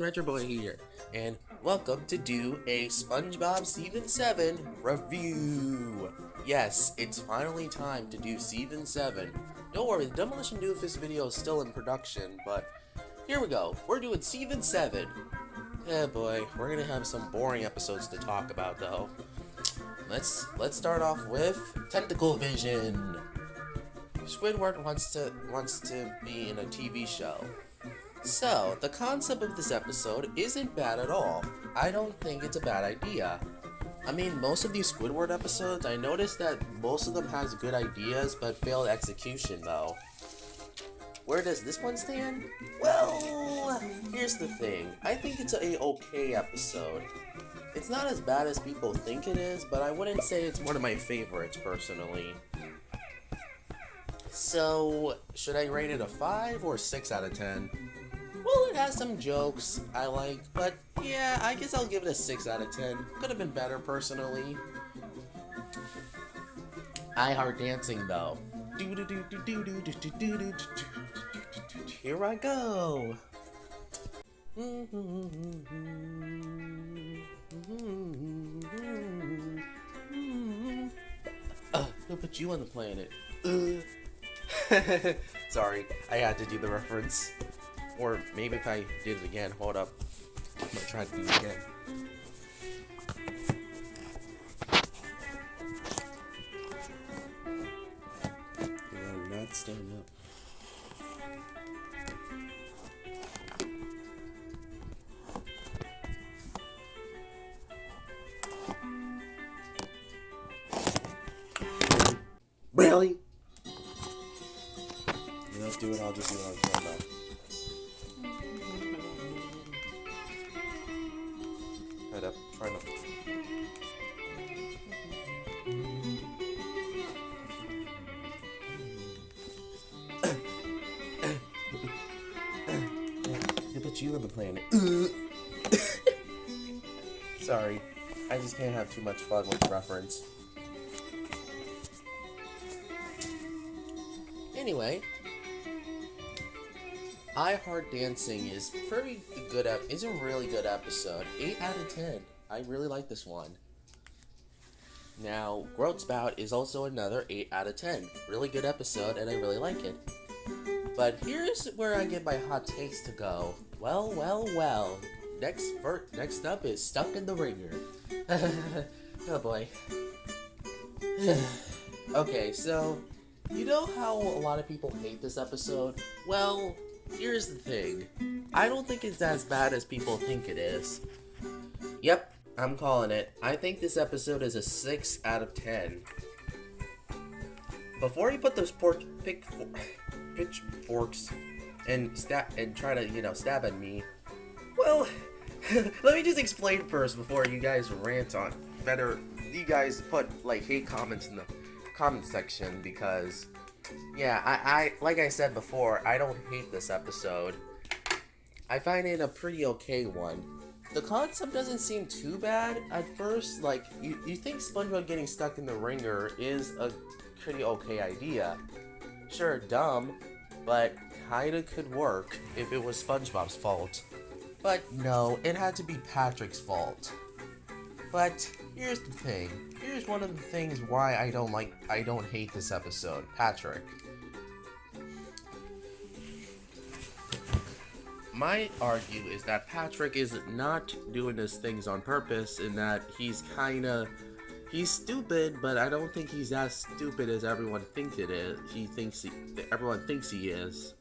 Retro Boy here, and welcome to do a SpongeBob Season 7 review. Yes, it's finally time to do Season 7. Don't worry, the Demolition Doofus video is still in production, but here we go. We're doing Season 7. Eh boy, we're gonna have some boring episodes to talk about though. Let's start off with Tentacle Vision. Squidward wants to be in a TV show. So, the concept of this episode isn't bad at all. I don't think it's a bad idea. I mean, most of these Squidward episodes, I noticed that most of them has good ideas, but failed execution though. Where does this one stand? Well, here's the thing. I think it's a okay episode. It's not as bad as people think it is, but I wouldn't say it's one of my favorites personally. So, should I rate it a 5 or 6 out of 10? Well, it has some jokes I like, but yeah, I guess I'll give it a 6 out of 10. Could have been better personally. I heart dancing though. Here I go. Who put you on the planet? Sorry, I had to do the reference. Or maybe if I did it again, hold up. I'm gonna try to do it again. I'm not standing up. Really? You don't do it, I'll just do it on camera. Head up, try not. They put you on the planet. Sorry, I just can't have too much fun with the reference. Anyway, I Heart Dancing is pretty good. Is a really good episode. 8 out of 10. I really like this one. Now, Growth Spout is also another 8 out of 10. Really good episode, and I really like it. But here's where I get my hot takes to go. Well. Next up is Stuck in the Ringer. Oh boy. Okay, so you know how a lot of people hate this episode? Well, here's the thing. I don't think it's as bad as people think it is. Yep, I'm calling it. I think this episode is a 6 out of 10. Before you put those pitchforks and try to, stab at me, well, let me just explain first before you guys rant on. You guys put, hate comments in the comment section because, yeah, I like I said before, I don't hate this episode. I find it a pretty okay one. The concept doesn't seem too bad at first. You think SpongeBob getting stuck in the ringer is a pretty okay idea. Sure, dumb, but kinda could work if it was SpongeBob's fault. But no, it had to be Patrick's fault. But here's the thing. Here's one of the things why I don't hate this episode. Patrick. My argue is that Patrick is not doing his things on purpose, in that he's stupid, but I don't think he's as stupid as everyone thinks it is. Everyone thinks he is.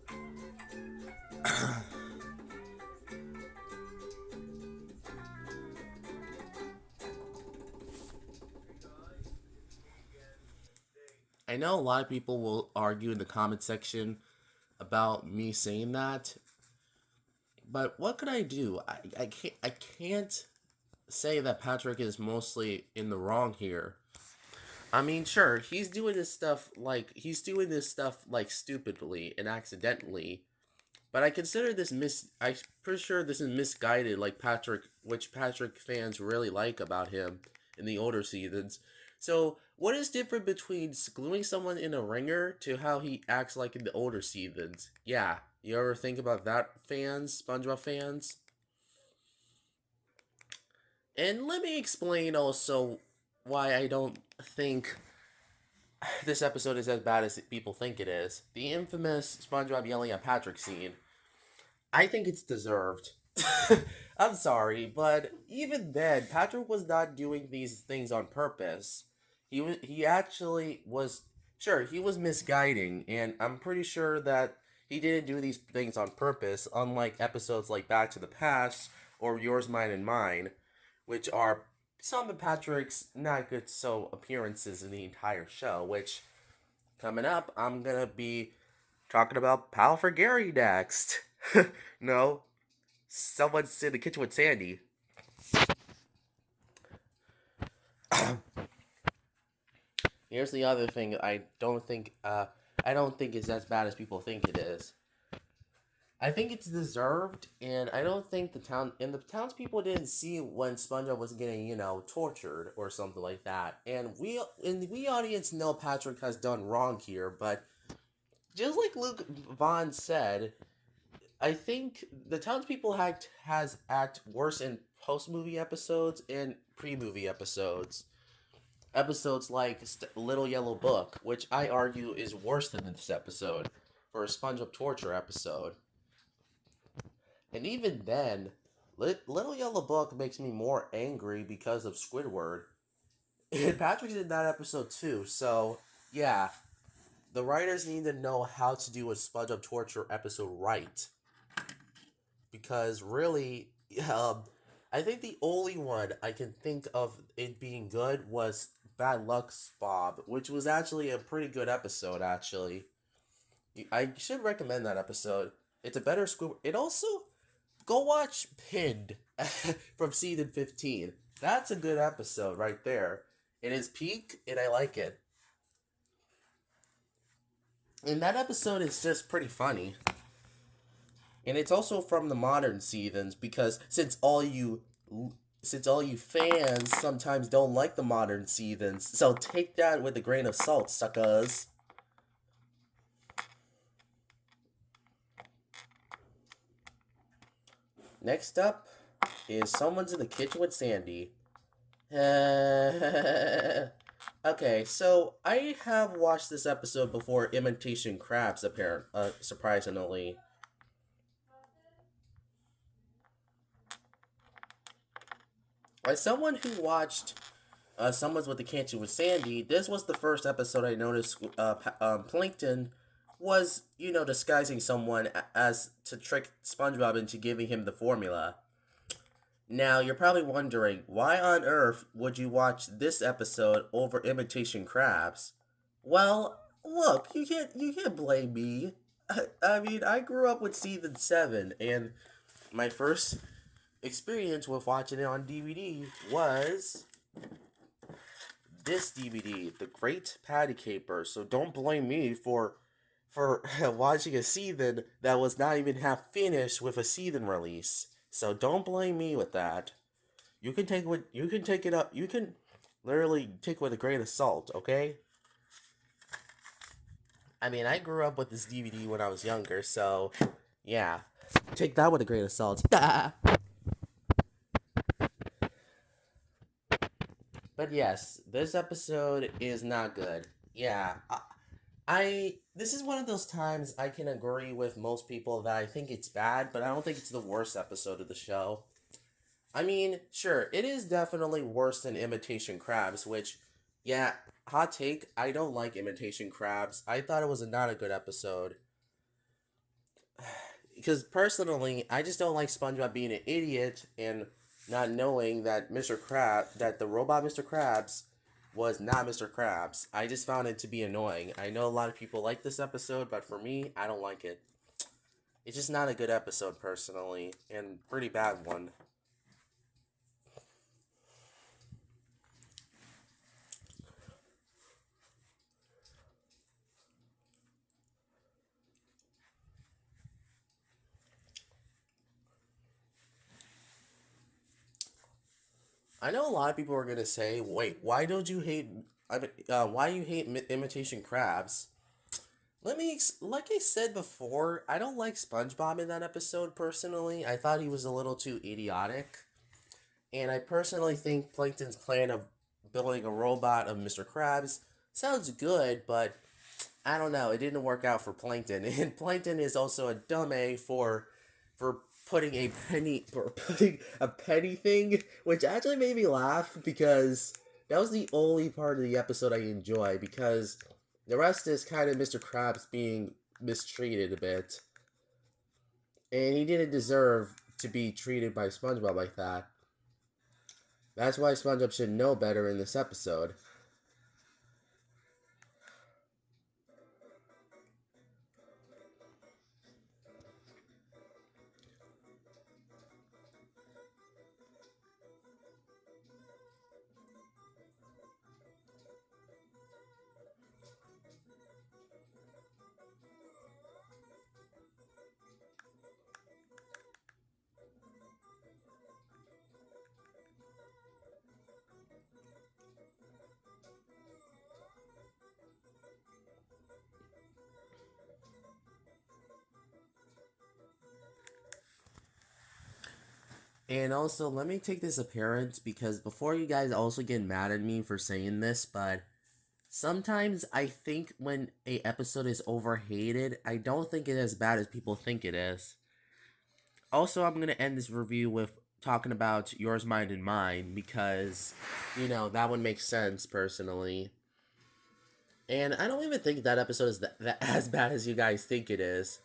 I know a lot of people will argue in the comment section about me saying that, but what could I do? I can't say that Patrick is mostly in the wrong here. I mean, sure, he's doing this stuff stupidly and accidentally, but I consider this I'm pretty sure this is misguided, which Patrick fans really like about him in the older seasons. So, what is different between gluing someone in a ringer to how he acts like in the older seasons? Yeah, you ever think about that, SpongeBob fans? And let me explain also why I don't think this episode is as bad as people think it is. The infamous SpongeBob yelling at Patrick scene. I think it's deserved. I'm sorry, but even then, Patrick was not doing these things on purpose. He actually was sure he was misguiding, and I'm pretty sure that he didn't do these things on purpose. Unlike episodes like Back to the Past or Yours, Mine, and Mine, which are some of Patrick's not good so appearances in the entire show. Which coming up, I'm gonna be talking about Pal for Gary next. No, someone's in the kitchen with Sandy. Here's the other thing I don't think it's as bad as people think it is. I think it's deserved, and I don't think the townspeople didn't see when SpongeBob was getting tortured or something like that. And we audience know Patrick has done wrong here, but just like Luke Vaughn said, I think the townspeople act worse in post movie episodes and pre movie episodes. Episodes like Little Yellow Book, which I argue is worse than this episode, for a SpongeBob torture episode. And even then, Little Yellow Book makes me more angry because of Squidward. And Patrick's in that episode too, so yeah, the writers need to know how to do a SpongeBob torture episode right. Because really, I think the only one I can think of it being good was Bad Luck Bob, which was actually a pretty good episode. Actually, I should recommend that episode. It's a better Squid. It also go watch Pinned from season 15. That's a good episode right there. It is peak, and I like it. And that episode is just pretty funny. And it's also from the modern seasons because since all you fans sometimes don't like the modern seasons, so take that with a grain of salt, suckers. Next up is Someone's in the Kitchen with Sandy. Okay, so I have watched this episode before Imitation Crabs, surprisingly. As someone who watched Someone's with the Kitchen with Sandy, this was the first episode I noticed Plankton was, disguising someone as to trick SpongeBob into giving him the formula. Now, you're probably wondering, why on earth would you watch this episode over Imitation Crabs? Well, look, you can't blame me. I mean, I grew up with season 7, and my first experience with watching it on DVD was this DVD, The Great Patty Caper. So don't blame me for watching a season that was not even half finished with a season release. So don't blame me with that. You can take it up. You can literally take it with a grain of salt, okay? I mean, I grew up with this DVD when I was younger, so yeah. Take that with a grain of salt. But yes, this episode is not good. Yeah, this is one of those times I can agree with most people that I think it's bad, but I don't think it's the worst episode of the show. I mean, sure, it is definitely worse than Imitation Crabs, which, yeah, hot take, I don't like Imitation Crabs. I thought it was not a good episode. Because personally, I just don't like SpongeBob being an idiot and not knowing that that the robot Mr. Krabs was not Mr. Krabs. I just found it to be annoying. I know a lot of people like this episode, but for me, I don't like it. It's just not a good episode personally, and pretty bad one. I know a lot of people are gonna say, "Wait, why don't you hate? Why you hate Imitation Crabs?" Like I said before, I don't like SpongeBob in that episode personally. I thought he was a little too idiotic. And I personally think Plankton's plan of building a robot of Mr. Krabs sounds good, but I don't know. It didn't work out for Plankton, and Plankton is also a dumb A for putting a penny thing, which actually made me laugh because that was the only part of the episode I enjoy because the rest is kind of Mr. Krabs being mistreated a bit, and he didn't deserve to be treated by SpongeBob like that. That's why SpongeBob should know better in this episode. And also, let me take this appearance because before you guys also get mad at me for saying this, but sometimes I think when a episode is overhated, I don't think it's as bad as people think it is. Also, I'm gonna end this review with talking about yours, mine, and mine because, that one makes sense personally. And I don't even think that episode is that as bad as you guys think it is.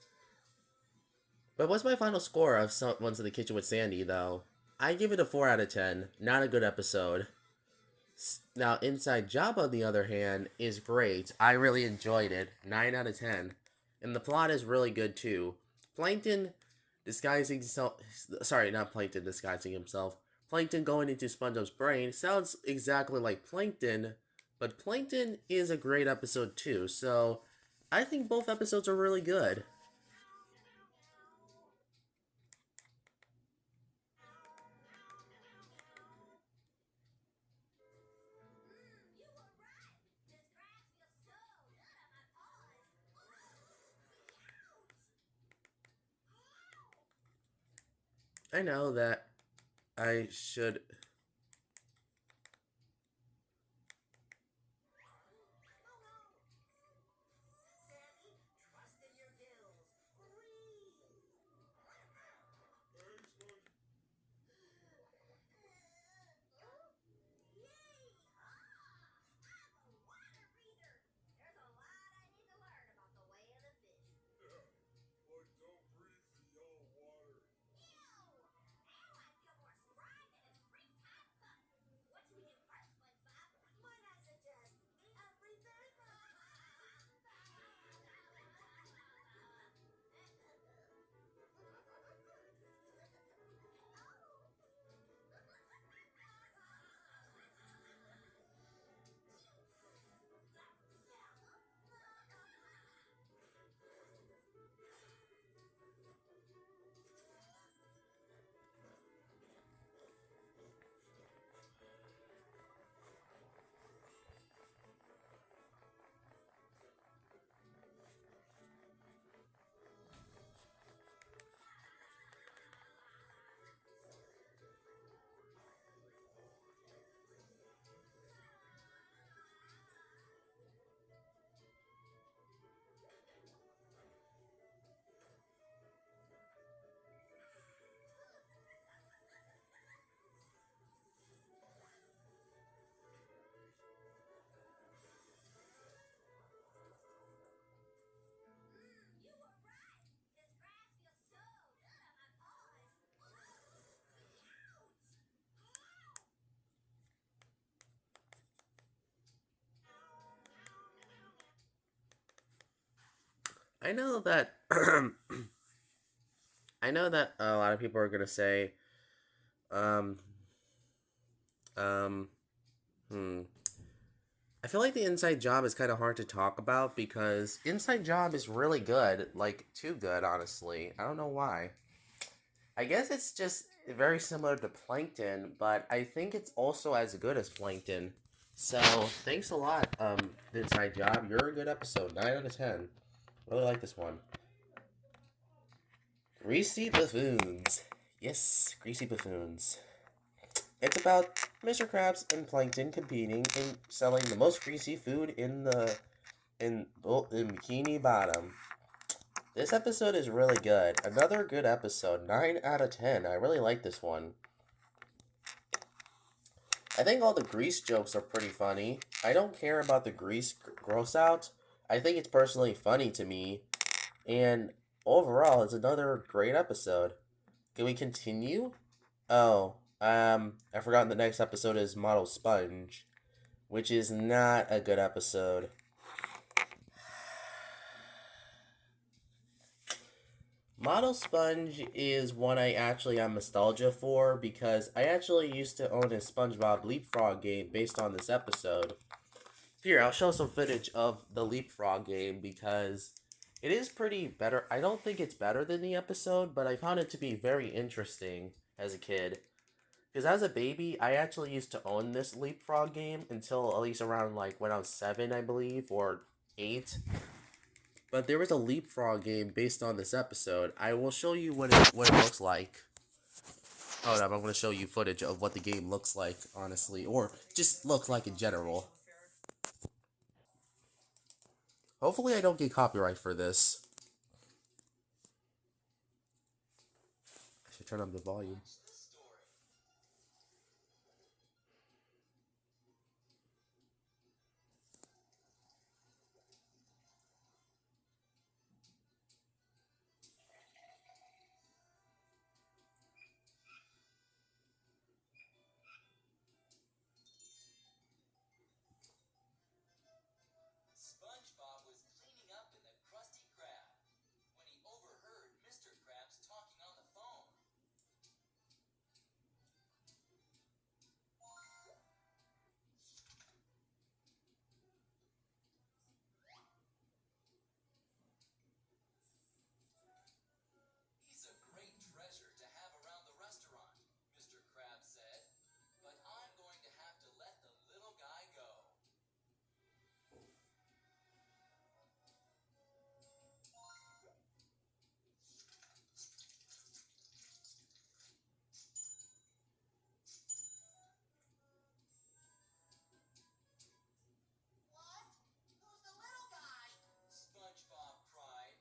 But what's my final score of Someone's in the Kitchen with Sandy, though? I give it a 4 out of 10. Not a good episode. Now, Inside Job, on the other hand, is great. I really enjoyed it. 9 out of 10. And the plot is really good, too. Plankton disguising himself. Sorry, not Plankton disguising himself. Plankton going into SpongeBob's brain sounds exactly like Plankton, but Plankton is a great episode, too. So, I think both episodes are really good. I know that I should. I know that. I know that a lot of people are gonna say, um, um, hmm. I feel like the Inside Job is kind of hard to talk about because Inside Job is really good, like too good, honestly. I don't know why. I guess it's just very similar to Plankton, but I think it's also as good as Plankton. So thanks a lot, the Inside Job. You're a good episode. 9 out of 10. Really like this one. Greasy buffoons. Yes, greasy buffoons. It's about Mr. Krabs and Plankton competing in selling the most greasy food in Bikini Bottom. This episode is really good. Another good episode. 9 out of 10. I really like this one. I think all the grease jokes are pretty funny. I don't care about the grease gross out. I think it's personally funny to me. And overall, it's another great episode. Can we continue? Oh, I forgot the next episode is Model Sponge, which is not a good episode. Model Sponge is one I actually have nostalgia for because I actually used to own a SpongeBob Leapfrog game based on this episode. Here, I'll show some footage of the Leapfrog game because it is pretty better. I don't think it's better than the episode, but I found it to be very interesting as a kid. Because as a baby, I actually used to own this Leapfrog game until at least around like when I was 7, I believe, or 8. But there was a Leapfrog game based on this episode. I will show you what it looks like. Hold up, I'm going to show you footage of what the game looks like, honestly, or just looks like in general. Hopefully I don't get copyright for this. I should turn up the volume. SpongeBob was cleaning up in the Krusty Krab when he overheard Mr. Krabs talking on the phone. He's a great treasure to have around the restaurant, Mr. Krabs said, but I'm going to have to let the little guy go. What? Who's the little guy? SpongeBob cried.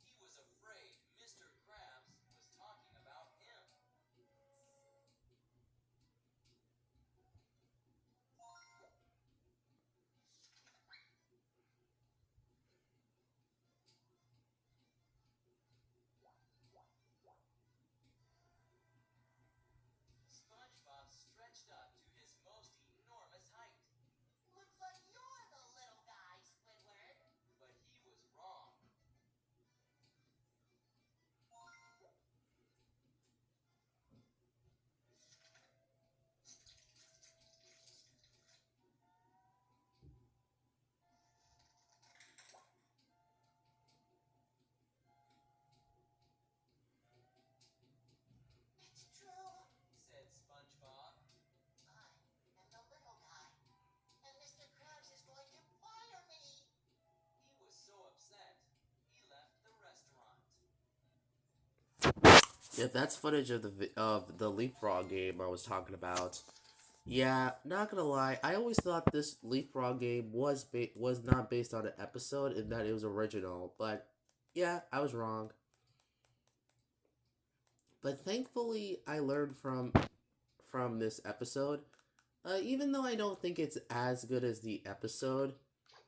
He was afraid Mr. Krabs was talking about him. SpongeBob stretched up to his most enormous height. Looks like you're the little guy, Squidward. But he was wrong. It's true, said SpongeBob. I am the little guy, and Mr. Krabs is going to fire me. He was so upset, he left the restaurant. Yep, that's footage of the Leapfrog game I was talking about. Yeah, not gonna lie, I always thought this Leapfrog game was not based on an episode and that it was original, but yeah, I was wrong. But thankfully, I learned from this episode. Even though I don't think it's as good as the episode,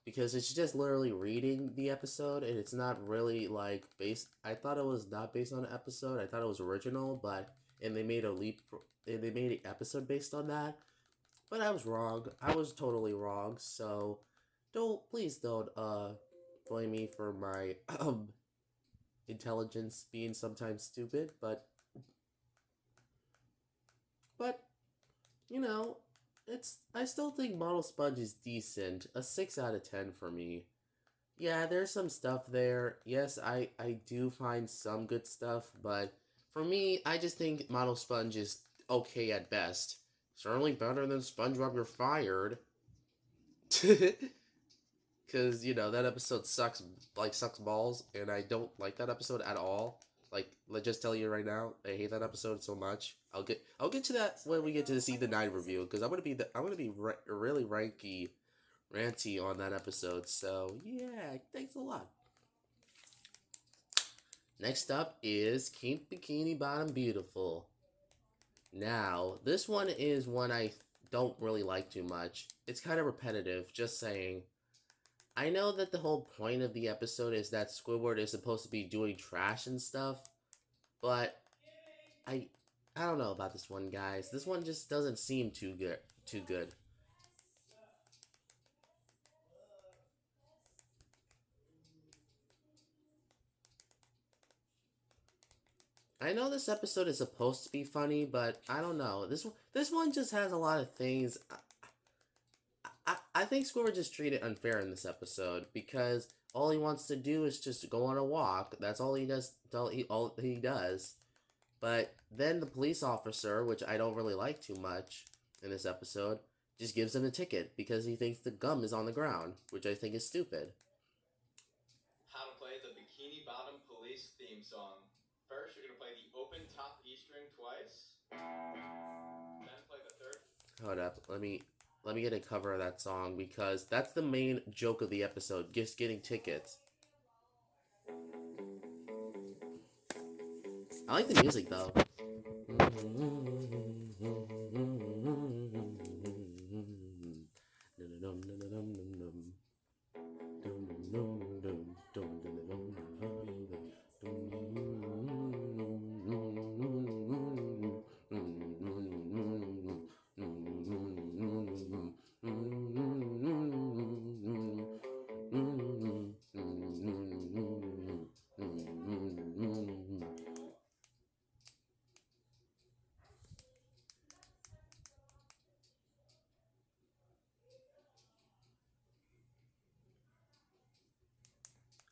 because it's just literally reading the episode and it's not really like based. I thought it was not based on an episode. I thought it was original, but and they made they made an episode based on that. But I was wrong. I was totally wrong. So please don't blame me for my intelligence being sometimes stupid, but you know, I still think Model Sponge is decent. A 6 out of 10 for me. Yeah, there's some stuff there. Yes, I do find some good stuff, but for me, I just think Model Sponge is okay at best. Certainly better than SpongeBob You're Fired. Because, that episode sucks balls, and I don't like that episode at all. Like, let's just tell you right now, I hate that episode so much. I'll get to that when we get to the season 9 review, because I'm gonna be really ranty on that episode. So yeah, thanks a lot. Next up is Keep Bikini Bottom Beautiful. Now, this one is one I don't really like too much. It's kind of repetitive, just saying. I know that the whole point of the episode is that Squidward is supposed to be doing trash and stuff, but I I don't know about this one, guys. This one just doesn't seem too good. I know this episode is supposed to be funny, but I don't know. This one just has a lot of things. I think Squidward just treated unfair in this episode because all he wants to do is just go on a walk. That's all he does. All he does. But then the police officer, which I don't really like too much in this episode, just gives him a ticket because he thinks the gum is on the ground, which I think is stupid. How to play the Bikini Bottom Police theme song. First, you're going to play the open top E string twice. Then play the third. Hold up, let me get a cover of that song because that's the main joke of the episode, just getting tickets. I like the music though.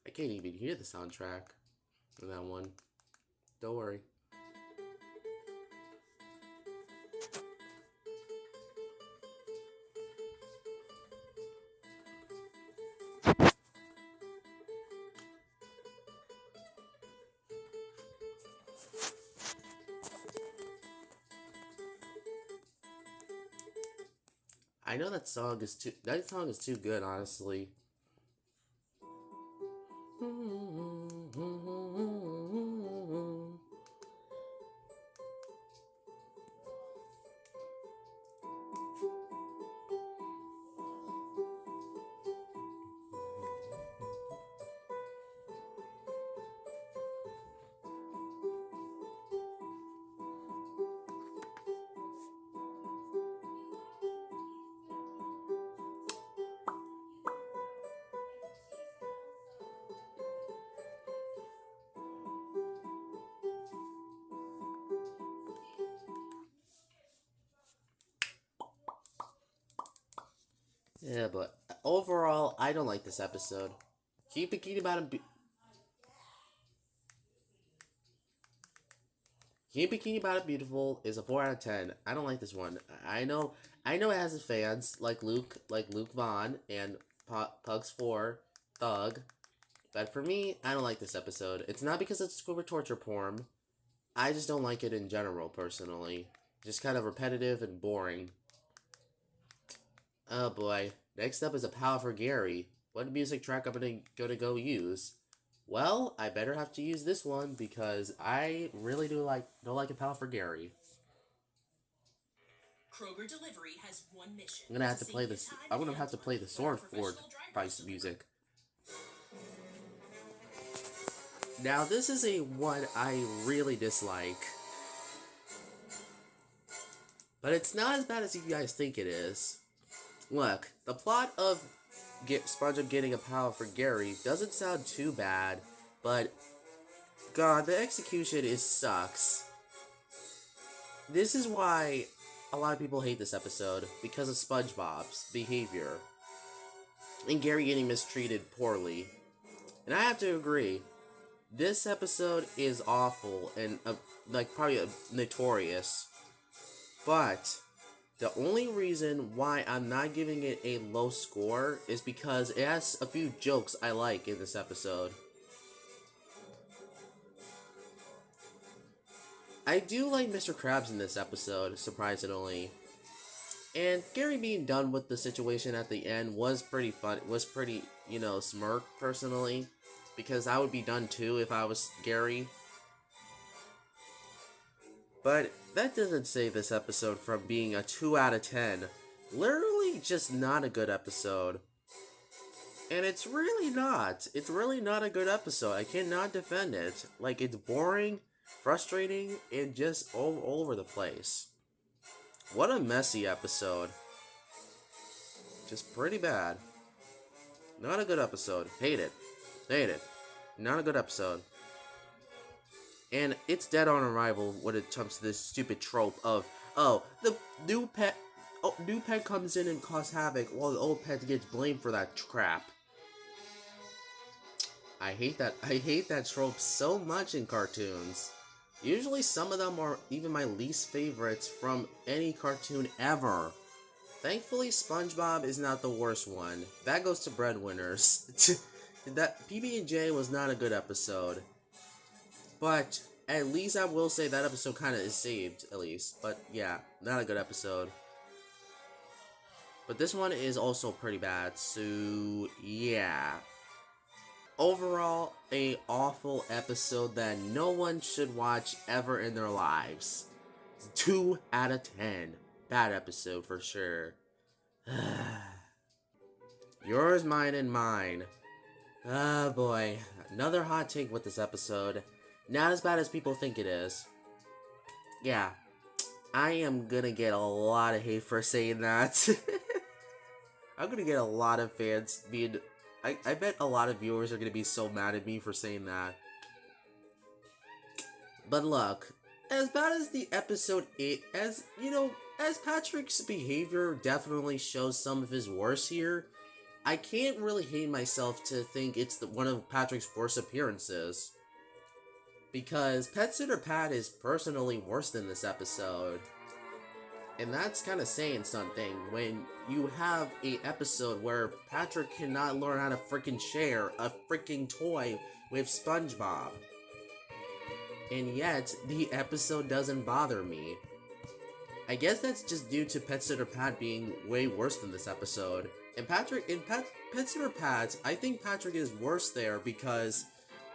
I can't even hear the soundtrack for that one. Don't worry. I know that song is too good, honestly. Yeah, but overall, I don't like this episode. Keep Bikini Bottom Keep Bikini Bottom Beautiful is a 4 out of 10. I don't like this one. I know it has its fans like Luke Vaughn and Pugs 4 Thug, but for me, I don't like this episode. It's not because it's Squidward torture porn. I just don't like it in general, personally. Just kind of repetitive and boring. Oh boy. Next up is A Pal for Gary. What music track I'm gonna go use? Well, I better have to use this one because I really don't like A Pal for Gary. Kroger Delivery has one mission. I'm gonna have to play this. I'm gonna have to play the Swordford Price music. Now this is a one I really dislike, but it's not as bad as you guys think it is. Look, the plot of SpongeBob getting a pal for Gary doesn't sound too bad, but God, the execution sucks. This is why a lot of people hate this episode, because of SpongeBob's behavior and Gary getting mistreated poorly. And I have to agree, this episode is awful and probably notorious, but the only reason why I'm not giving it a low score is because it has a few jokes I like in this episode. I do like Mr. Krabs in this episode, surprisingly. And Gary being done with the situation at the end was pretty fun. Was pretty, smirk personally, because I would be done too if I was Gary. But that doesn't save this episode from being a 2 out of 10. Literally just not a good episode. And it's really not. It's really not a good episode. I cannot defend it. Like, it's boring, frustrating, and just all over the place. What a messy episode. Just pretty bad. Not a good episode. Hate it. Hate it. Not a good episode. And it's dead on arrival when it comes to this stupid trope of, oh, the new pet comes in and causes havoc while the old pet gets blamed for that crap. I hate that trope so much in cartoons. Usually some of them are even my least favorites from any cartoon ever. Thankfully, Spongebob is not the worst one. That goes to Breadwinners. That PB&J was not a good episode. But at least I will say that episode kind of is saved, at least. But yeah, not a good episode. But this one is also pretty bad, so yeah. Overall, a awful episode that no one should watch ever in their lives. 2 out of 10. Bad episode for sure. Yours, mine, and mine. Oh boy. Another hot take with this episode. Not as bad as people think it is. Yeah. I am gonna get a lot of hate for saying that. I'm gonna get a lot of fans being... I bet a lot of viewers are gonna be so mad at me for saying that. But look, as bad as the episode as Patrick's behavior definitely shows some of his worst here, I can't really hate myself to think it's one of Patrick's worst appearances. Because Pet Sitter Pat is personally worse than this episode. And that's kind of saying something when you have a episode where Patrick cannot learn how to freaking share a freaking toy with SpongeBob. And yet, the episode doesn't bother me. I guess that's just due to Pet Sitter Pat being way worse than this episode. And Pet Sitter Pat, I think Patrick is worse there because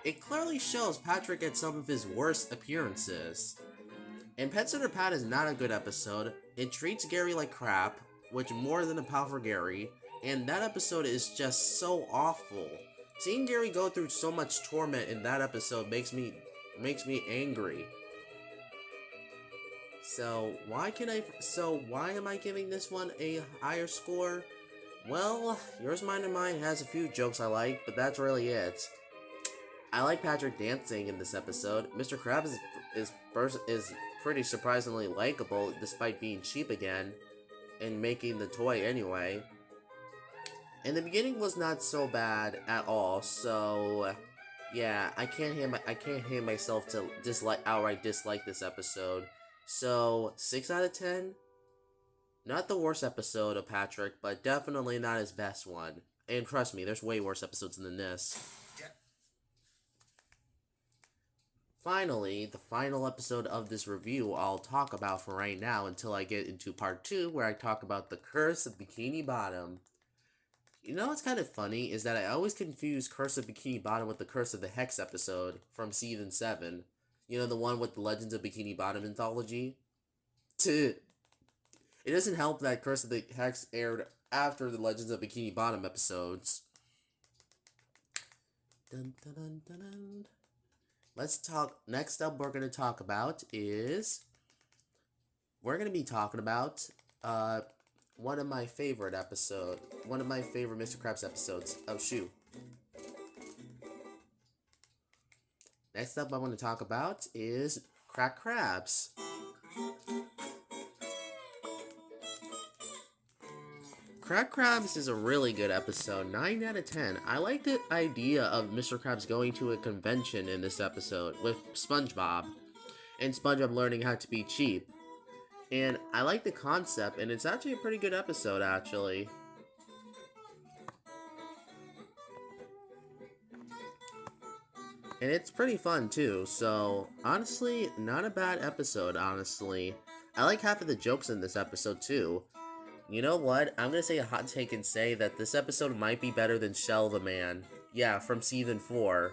it clearly shows Patrick at some of his worst appearances. And Pet Sitter Pat is not a good episode. It treats Gary like crap, which more than a pal for Gary, and that episode is just so awful. Seeing Gary go through so much torment in that episode makes me angry. So why am I giving this one a higher score? Well, Yours, Mine, and Mine has a few jokes I like, but that's really it. I like Patrick dancing in this episode. Mr. Krabs is pretty surprisingly likable despite being cheap again and making the toy anyway. And the beginning was not so bad at all, so yeah, I can't hate myself to outright dislike this episode. So 6 out of 10. Not the worst episode of Patrick, but definitely not his best one. And trust me, there's way worse episodes than this. Finally, the final episode of this review I'll talk about for right now until I get into part 2 where I talk about the Curse of Bikini Bottom. You know what's kind of funny is that I always confuse Curse of Bikini Bottom with the Curse of the Hex episode from season 7. You know, the one with the Legends of Bikini Bottom anthology? It doesn't help that Curse of the Hex aired after the Legends of Bikini Bottom episodes. Dun, dun, dun, dun, dun. Next up we're going to talk about one of my favorite Mr. Krabs episodes. Oh, shoot. Next up I want to talk about is Crack Crabs. Crack Crabs is a really good episode, 9 out of 10. I like the idea of Mr. Krabs going to a convention in this episode with SpongeBob, and SpongeBob learning how to be cheap. And I like the concept, and it's actually a pretty good episode, actually. And it's pretty fun too, so honestly, not a bad episode, honestly. I like half of the jokes in this episode too. You know what? I'm gonna say a hot take and say that this episode might be better than Shell the Man. Yeah, from season 4.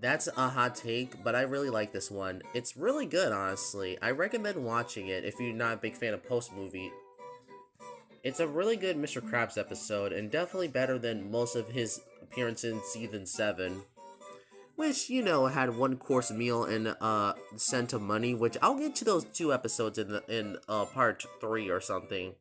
That's a hot take, but I really like this one. It's really good, honestly. I recommend watching it if you're not a big fan of Post movie. It's a really good Mr. Krabs episode, and definitely better than most of his appearances in season 7. Which, you know, had one course meal and cent of money, which I'll get to those 2 episodes in part 3 or something.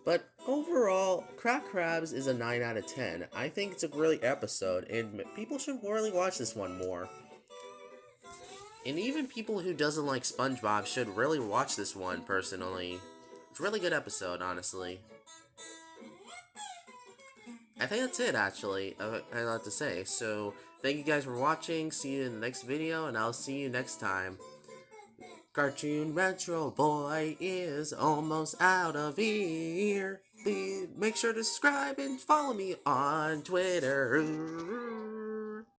But overall, Crack Crabs is a 9 out of 10. I think it's a great episode, and people should really watch this one more. And even people who doesn't like SpongeBob should really watch this one, personally. It's a really good episode, honestly. I think that's it, actually, I have to say. So, thank you guys for watching, see you in the next video, and I'll see you next time. Cartoon Retro Boy is almost out of here. Please make sure to subscribe and follow me on Twitter.